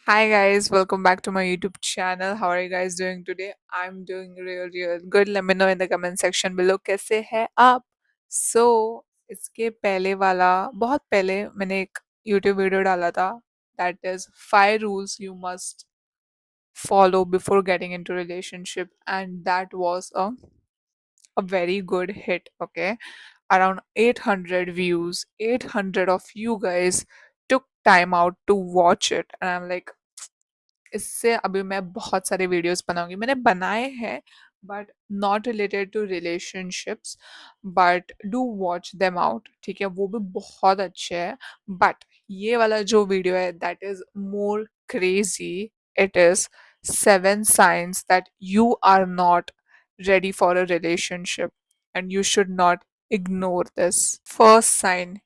Hi guys, welcome back to my YouTube channel. How are you guys doing today? I'm doing real good. Let me know in the comment section below कैसे हैं आप? So इसके पहले वाला बहुत पहले मैंने एक YouTube वीडियो डाला था. That is 5 rules you must follow before getting into relationship, and that was a very good hit. Okay, around 800 views. 800 of you guys took time out to watch it, and I'm like इससे अभी मैं बहुत सारे videos बनाऊंगी मैंने बनाए हैं but not related to relationships but do watch them out ठीक है वो भी बहुत अच्छे हैं बट ये वाला जो वीडियो है that is more crazy it is 7 signs that you are not ready for a relationship and you should not ignore this. First sign,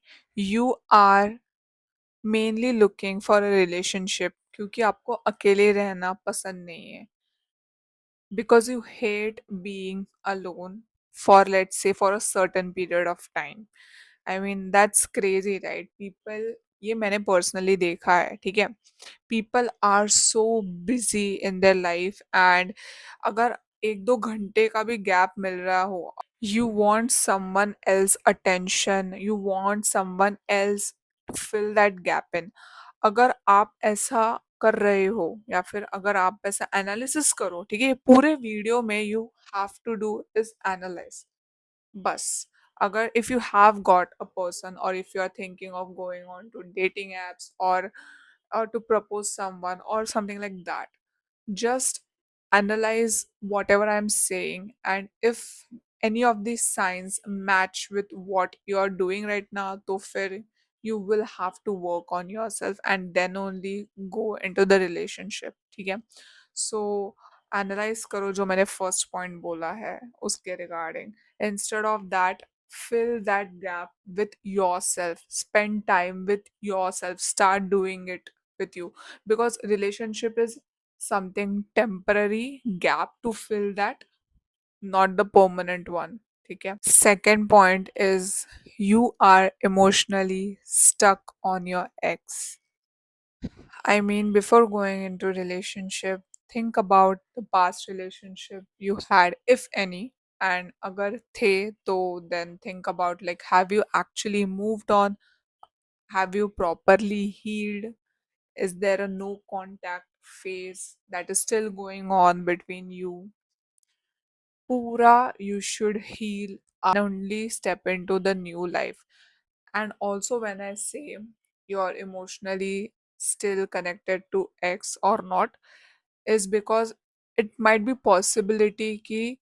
you are mainly looking for a relationship क्योंकि आपको अकेले रहना पसंद नहीं है because you hate being alone for let's say for a certain period of time I mean that's crazy right people ये मैंने personally देखा है ठीक है people are so busy in their life and अगर 1-2 घंटे का भी गैप मिल रहा हो you want someone else attention you want someone else to fill that gap in अगर आप ऐसा कर रहे हो या फिर अगर आप ऐसा एनालिसिस करो ठीक है पूरे वीडियो में you have to do is analyse बस अगर if you have got a person or if you are thinking of going on to dating apps or to propose someone or something like that just analyze whatever I'm saying, and if any of these signs match with what you are doing right now, तो फिर you will have to work on yourself and then only go into the relationship. ठीक है? So analyze करो जो मैंने first point बोला है उसके regarding. Instead of that, fill that gap with yourself. Spend time with yourself. Start doing it with you because relationship is something temporary gap to fill that, not the permanent one. Okay. Second point is you are emotionally stuck on your ex. I mean, before going into relationship, think about the past relationship you had, if any. And agar the, to then think about like, have you actually moved on? Have you properly healed? Is there a no contact phase that is still going on between you? Pura, you should heal and only step into the new life. And also, when I say you're emotionally still connected to X or not, is because it might be possibility ki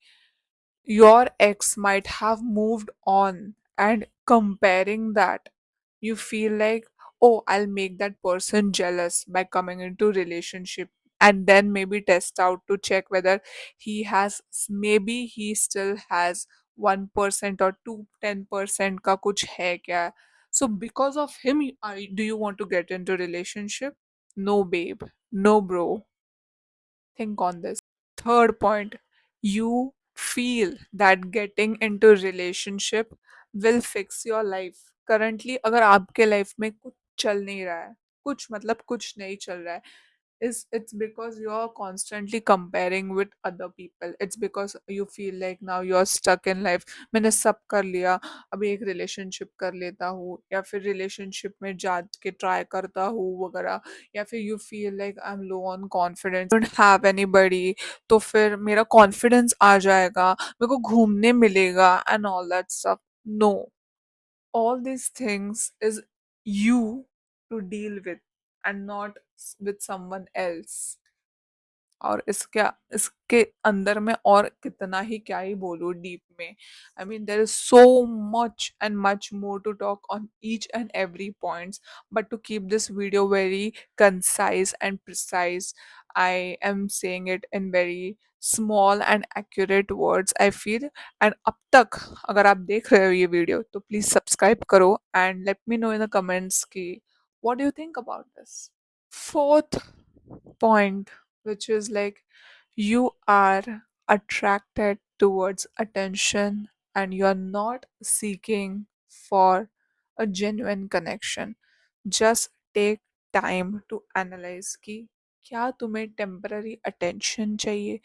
your ex might have moved on, and comparing that you feel like, oh, I'll make that person jealous by coming into relationship, and then maybe test out to check whether he has, maybe he still has 1% or 10% ka kuch hai kya. So because of him do you want to get into relationship? No babe, no bro, think on this. Third point, you feel that getting into relationship will fix your life. Currently अगर आपके life में कुछ चल नहीं रहा है कुछ मतलब कुछ नहीं चल रहा है is it's because you're constantly comparing with other people. It's because you feel like now you're stuck in life. मैंने सब कर लिया अभी एक रिलेशनशिप कर लेता हूँ या फिर रिलेशनशिप में जा के ट्राई करता हूँ वगैरह या फिर you feel like I am low on confidence don't have anybody तो फिर मेरा कॉन्फिडेंस आ जाएगा मेरे को घूमने मिलेगा and all that stuff no all these things is you to deal with and not with someone else और इसके अंदर में और कितना ही क्या ही बोलूं डीप में I mean there is so much and much more to talk on each and every points but to keep this video very concise and precise I am saying it in very small and accurate words I feel and अब तक अगर आप देख रहे हो ये video तो please subscribe करो and let me know in the comments की what do you think about this fourth point, which is like you are attracted towards attention and you are not seeking for a genuine connection. Just take time to analyze ki क्या तुम्हें temporary attention चाहिए?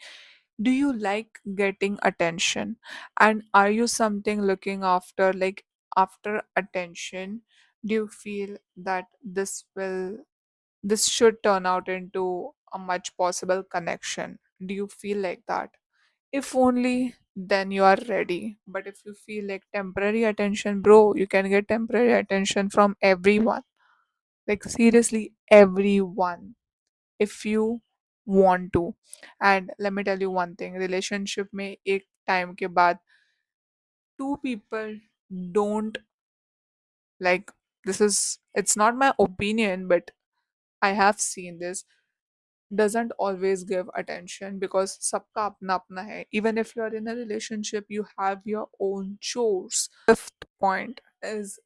Do you like getting attention? And are you something looking after, like after attention? Do you feel that this should turn out into a much possible connection? Do you feel like that? If only, then you are ready. But if you feel like temporary attention, bro, you can get temporary attention from everyone. Like seriously, everyone, if you want to. And let me tell you one thing, relationship में एक time के बाद two people don't, like, this is, it's not my opinion, but I have seen this, doesn't always give attention because सबका अपना अपना है. Even if you are in a relationship, you have your own chores. Fifth point is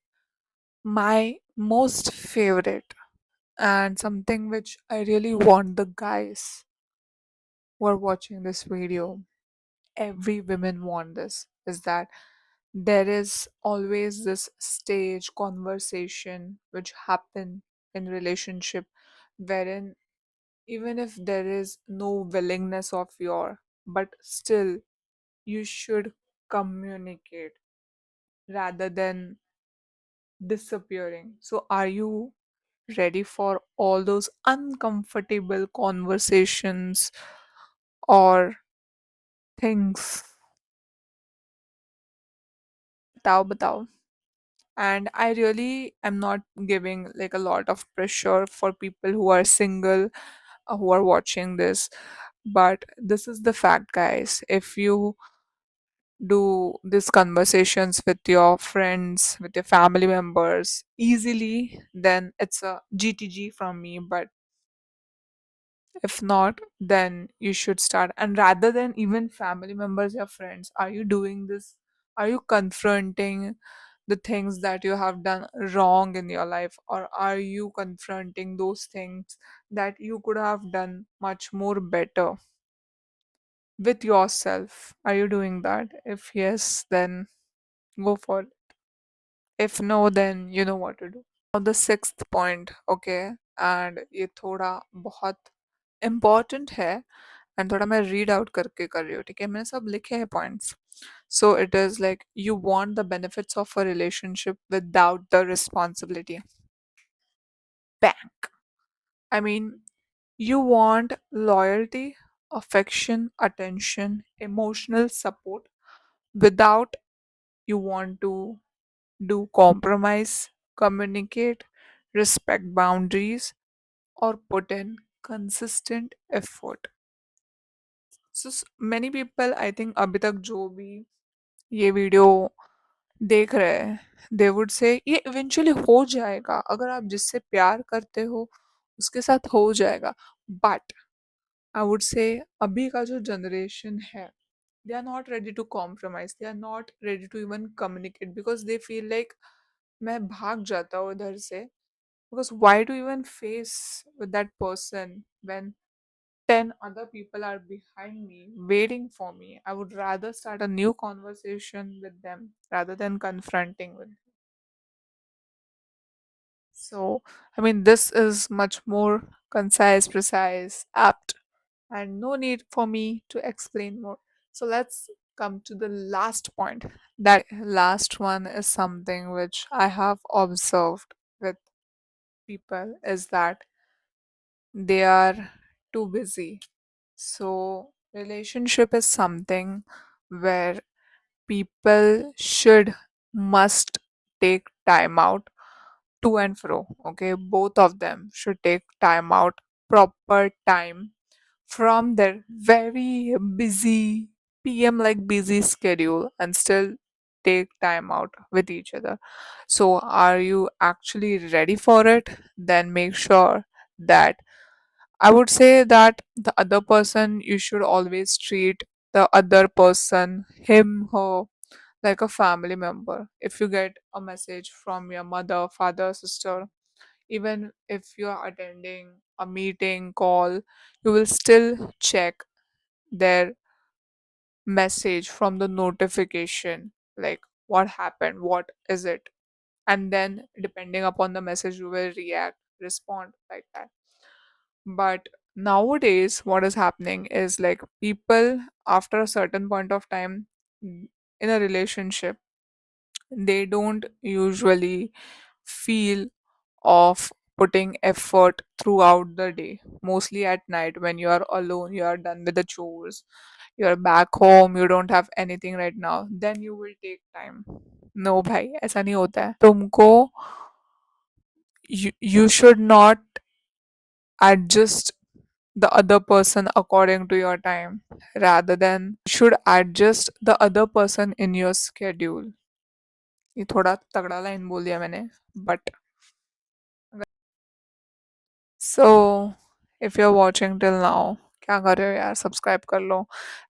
my most favorite, and something which I really want the guys who are watching this video, every women want this, is that there is always this stage conversation which happen in relationship, wherein even if there is no willingness of your, but still you should communicate rather than disappearing. So are you ready for all those uncomfortable conversations or things? बताओ बताओ. And I really am not giving like a lot of pressure for people who are single, who are watching this, but this is the fact, guys. If you do these conversations with your friends, with your family members easily, then it's a GTG from me. But if not, then you should start. And rather than even family members, your friends, are you doing this? Are you confronting the things that you have done wrong in your life? Or are you confronting those things that you could have done much more better with yourself? Are you doing that? If yes, then go for it. If no, then you know what to do. Now the sixth point, okay, and ये थोड़ा बहुत important है, and थोड़ा मैं read out करके कर रही हूँ, ठीक है, मैंने सब लिखे हैं points. So it is like you want the benefits of a relationship without the responsibility. Bang. I mean, you want loyalty, affection, attention, emotional support without you want to do compromise, communicate, respect boundaries, or put in consistent effort. So many people, I think, अभी तक जो भी ये video देख रहे हैं, they would say ये eventually हो जाएगा, अगर आप जिससे प्यार करते हो उसके साथ हो जाएगा. बट आई वुड से अभी का जो जनरेशन है, they are not ready to compromise, they are not ready to even communicate because they feel like मैं भाग जाता हूँ इधर से, because why to even face with that person when 10 other people are behind me waiting for me. I would rather start a new conversation with them rather than confronting with. So, I mean, this is much more concise, precise, apt, and no need for me to explain more. So, let's come to the last point. That last one is something which I have observed with people, is that they are too busy. So, relationship is something where people should must take time out to and fro. Okay, both of them should take time out, proper time from their very busy PM like busy schedule, and still take time out with each other. So, are you actually ready for it? Then make sure that, I would say that the other person, you should always treat the other person, him, her, like a family member. If you get a message from your mother, father, sister, even if you are attending a meeting, call, you will still check their message from the notification, like what happened, what is it, and then depending upon the message, you will react, respond like that. But nowadays what is happening is like people after a certain point of time in a relationship, they don't usually feel of putting effort throughout the day. Mostly at night when you are alone, you are done with the chores, you are back home, you don't have anything right now, then you will take time. No bhai, ऐसा नहीं होता है तुमको. You should not adjust the other person according to your time, rather than should adjust the other person in your schedule. ये थोड़ा तगड़ा line बोल दिया मैंने, but so if you're watching till now, क्या कर रहे हो यार, सब्सक्राइब कर लो.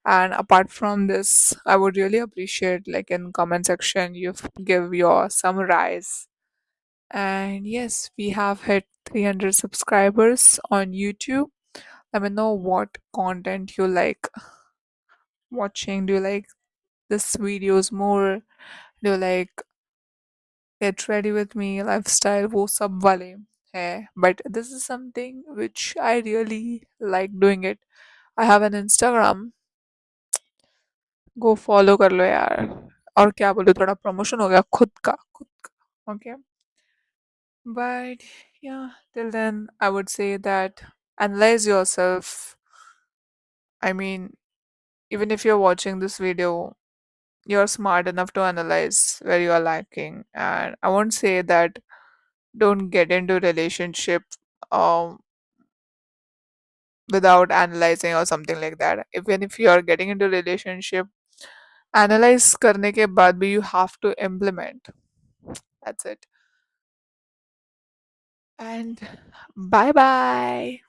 And apart from this, I would really appreciate like in comment section you give your summarize. And yes, we have hit 300 subscribers on YouTube. Let me know what content you like watching. Do you like this videos more? Do you like get ready with me lifestyle? वो सब वाले है. But this is something which I really like doing it. I have an Instagram. Go follow कर लो यार. और क्या बोलूं, थोड़ा प्रमोशन हो गया खुद का. Okay. But yeah, till then I would say that analyze yourself. I mean, even if you're watching this video, you're smart enough to analyze where you are lacking. And I won't say that don't get into relationship um without analyzing or something like that. Even if you are getting into relationship, analyze करने के बाद भी you have to implement. That's it. And bye bye.